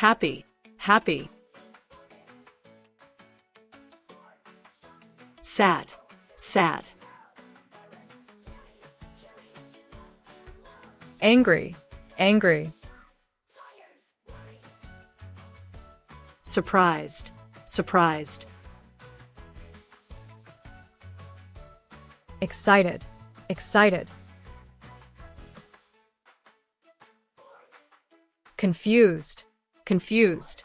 happy, happy. Sad, sad. Angry, angry. Surprised, surprised. Excited, excited. Confused, confused.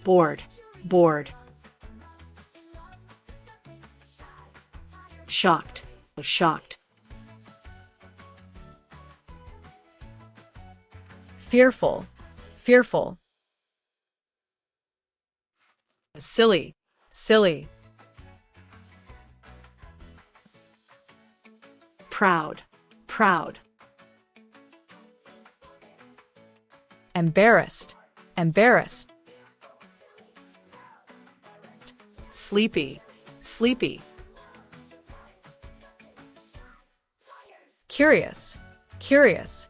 Bored, bored. Shocked, shocked. Fearful, fearful. Silly, Silly, proud, proud. embarrassed, embarrassed. Sleepy, sleepy. Curious, curious.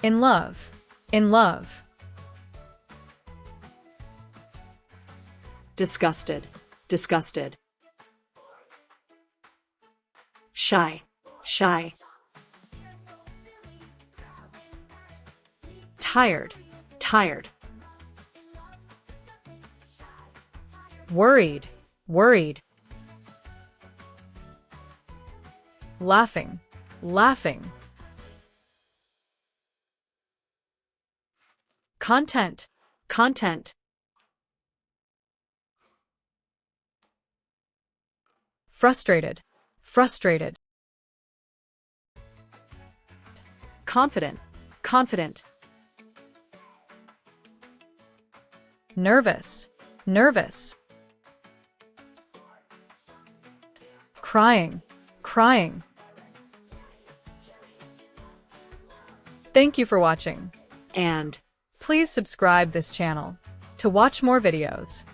In love, in love. Disgusted, disgusted. Shy, shy. Tired, tired. Worried, worried. Laughing, laughing. Content, content. Frustrated, frustrated. Confident, confident. Nervous, nervous. Crying, crying. Thank you for watching. And Please subscribe this channel to watch more videos.